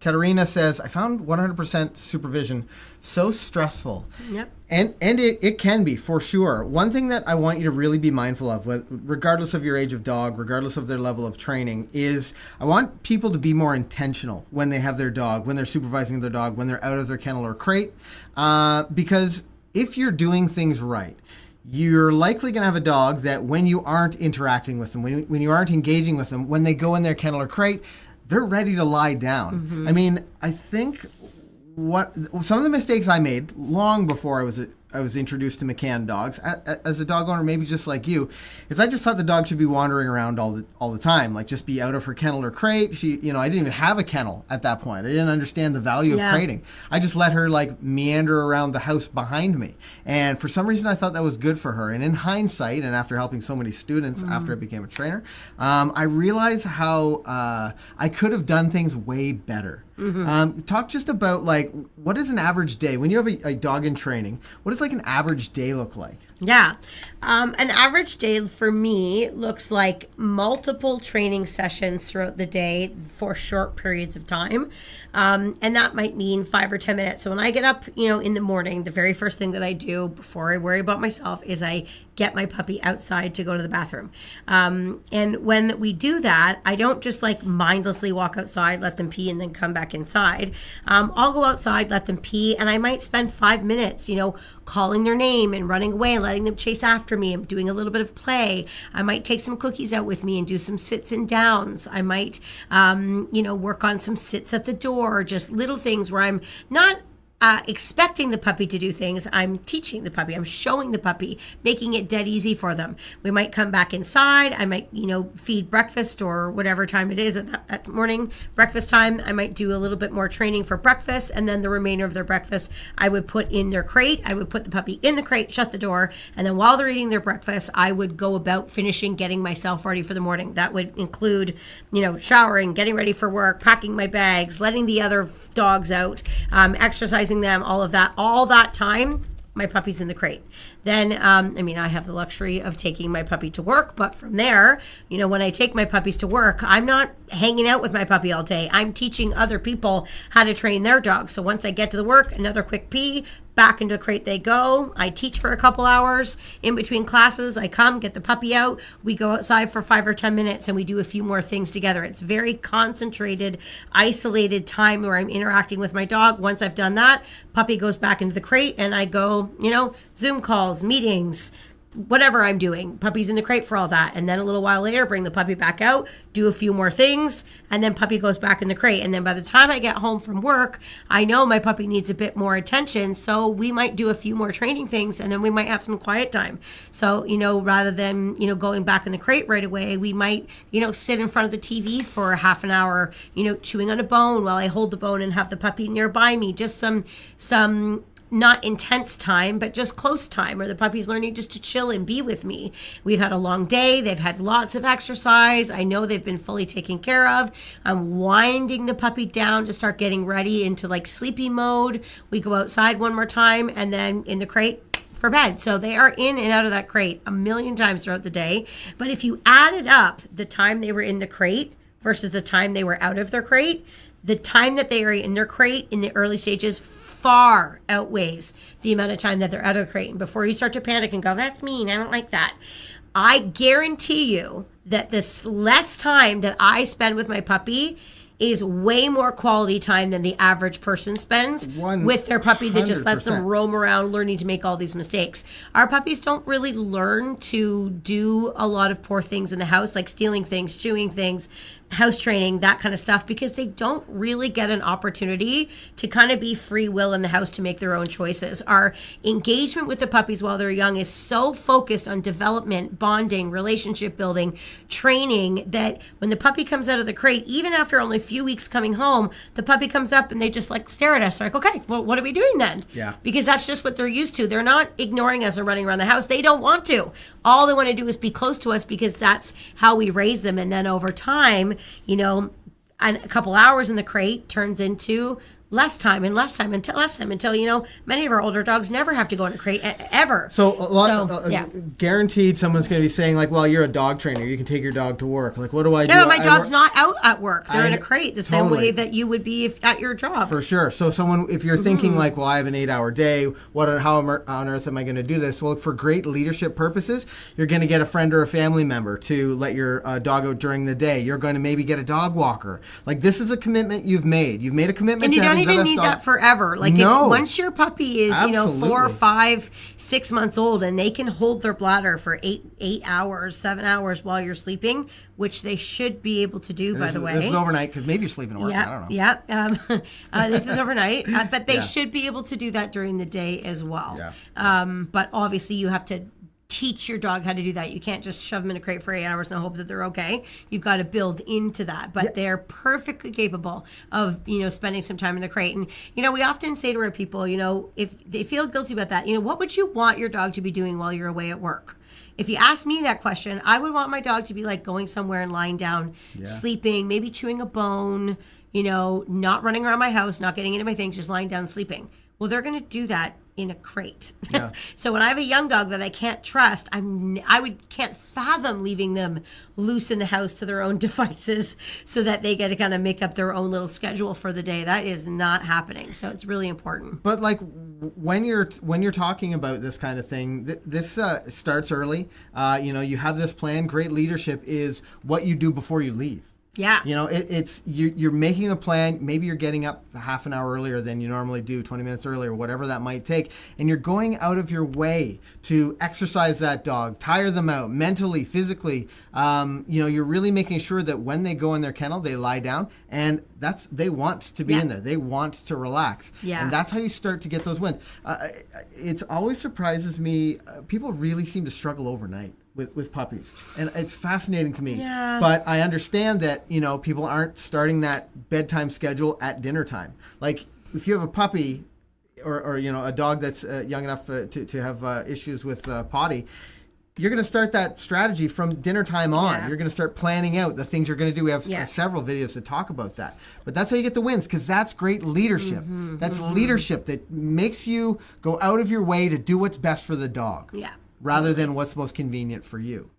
Katerina says, I found 100% supervision so stressful. Yep. And it can be, for sure. One thing that I want you to really be mindful of, regardless of your age of dog, regardless of their level of training, is I want people to be more intentional when they have their dog, when they're supervising their dog, when they're out of their kennel or crate. Because if you're doing things right, you're likely going to have a dog that when you aren't interacting with them, when you aren't engaging with them, when they go in their kennel or crate, they're ready to lie down. Mm-hmm. I mean, I think some of the mistakes I made long before I was introduced to McCann dogs as a dog owner, maybe just like you, is I just thought the dog should be wandering around all the time, like just be out of her kennel or crate. I didn't even have a kennel at that point. I didn't understand the value of crating. I just let her like meander around the house behind me, and for some reason I thought that was good for her. And in hindsight, and after helping so many students after I became a trainer, I realized how I could have done things way better. Mm-hmm. Talk just about like what is an average day when you have a dog in training. What does like an average day look like? Yeah. An average day for me looks like multiple training sessions throughout the day for short periods of time. And that might mean 5 or 10 minutes. So when I get up, in the morning, the very first thing that I do before I worry about myself is I get my puppy outside to go to the bathroom. And when we do that, I don't just like mindlessly walk outside, let them pee, and then come back inside. I'll go outside, let them pee, and I might spend 5 minutes, calling their name and running away and letting them chase after me and doing a little bit of play. I might take some cookies out with me and do some sits and downs. I might, work on some sits at the door, just little things where I'm not expecting the puppy to do things. I'm teaching the puppy. I'm showing the puppy, making it dead easy for them. We might come back inside. I might, feed breakfast or whatever time it is at morning breakfast time. I might do a little bit more training for breakfast, and then the remainder of their breakfast I would put in their crate. I would put the puppy in the crate, shut the door, and then while they're eating their breakfast, I would go about finishing getting myself ready for the morning. That would include, showering, getting ready for work, packing my bags, letting the other dogs out, exercising them, all that time, my puppy's in the crate. Then, I have the luxury of taking my puppy to work, but from there, when I take my puppies to work, I'm not hanging out with my puppy all day. I'm teaching other people how to train their dogs. So once I get to the work, another quick pee, back into the crate they go. I teach for a couple hours. In between classes, I come, get the puppy out. We go outside for 5 or 10 minutes and we do a few more things together. It's very concentrated, isolated time where I'm interacting with my dog. Once I've done that, puppy goes back into the crate and I go, Zoom calls, meetings, whatever I'm doing. Puppy's in the crate for all that. And then a little while later, bring the puppy back out, do a few more things, and then puppy goes back in the crate. And then by the time I get home from work, I know my puppy needs a bit more attention. So we might do a few more training things, and then we might have some quiet time. So, rather than, going back in the crate right away, we might, sit in front of the TV for half an hour, chewing on a bone while I hold the bone and have the puppy nearby me. Just some not intense time, but just close time where the puppy's learning just to chill and be with me. We've had a long day. They've had lots of exercise. I know they've been fully taken care of. I'm winding the puppy down to start getting ready into like sleepy mode. We go outside one more time and then in the crate for bed. So they are in and out of that crate a million times throughout the day. But if you added up the time they were in the crate versus the time they were out of their crate, the time that they are in their crate in the early stages far outweighs the amount of time that they're out of the crate. And before you start to panic and go, that's mean, I don't like that, I guarantee you that this less time that I spend with my puppy is way more quality time than the average person spends with their puppy that just lets them roam around learning to make all these mistakes. Our puppies don't really learn to do a lot of poor things in the house, like stealing things, chewing things, house training, that kind of stuff, because they don't really get an opportunity to kind of be free will in the house to make their own choices. Our engagement with the puppies while they're young is so focused on development, bonding, relationship building, training, that when the puppy comes out of the crate, even after only a few weeks coming home, the puppy comes up and they just like stare at us. They're like, okay, well, what are we doing then? Yeah. Because that's just what they're used to. They're not ignoring us or running around the house. They don't want to. All they want to do is be close to us because that's how we raise them. And then over time, and a couple hours in the crate turns into less time until many of our older dogs never have to go in a crate ever. So guaranteed someone's going to be saying like, well, you're a dog trainer, you can take your dog to work. Like, what do I do? No, my dog's not out at work. They're in a crate the same totally. way that you would be at your job. For sure. So if you're thinking like, well, I have an 8-hour day, how on earth am I going to do this? Well, for great leadership purposes, you're going to get a friend or a family member to let your dog out during the day. You're going to maybe get a dog walker. Like, this is a commitment you've made. You've made a commitment. And you don't even need that forever. Like, once your puppy is, 4, 5, 6 months old, and they can hold their bladder for 8 hours, 7 hours while you're sleeping, which they should be able to do, by the way. This is overnight, because maybe you're sleeping at work. I don't know. Yeah. This is overnight. But they should be able to do that during the day as well. Yeah. But obviously, you have to teach your dog how to do that. You can't just shove them in a crate for 8 hours and hope that they're okay. You've got to build into that. But they're perfectly capable of, spending some time in the crate. And, we often say to our people, if they feel guilty about that, what would you want your dog to be doing while you're away at work? If you ask me that question, I would want my dog to be like going somewhere and lying down, sleeping, maybe chewing a bone, not running around my house, not getting into my things, just lying down and sleeping. Well, they're going to do that in a crate. Yeah. So when I have a young dog that I can't trust, can't fathom leaving them loose in the house to their own devices so that they get to kind of make up their own little schedule for the day. That is not happening. So it's really important. But like when you're talking about this kind of thing, this starts early. You have this plan. Great leadership is what you do before you leave. Yeah. You're making a plan. Maybe you're getting up half an hour earlier than you normally do, 20 minutes earlier, whatever that might take. And you're going out of your way to exercise that dog, tire them out mentally, physically. You're really making sure that when they go in their kennel, they lie down, and they want to be in there. They want to relax. Yeah. And that's how you start to get those wins. It always surprises me. People really seem to struggle overnight with puppies, and it's fascinating to me. Yeah. But I understand that people aren't starting that bedtime schedule at dinner time. Like, if you have a puppy or a dog that's young enough to have issues with potty, you're going to start that strategy from dinner time on. Yeah. You're going to start planning out the things you're going to do. We have several videos to talk about that. But that's how you get the wins, because that's great leadership. That's leadership that makes you go out of your way to do what's best for the dog. Yeah. Rather than what's most convenient for you.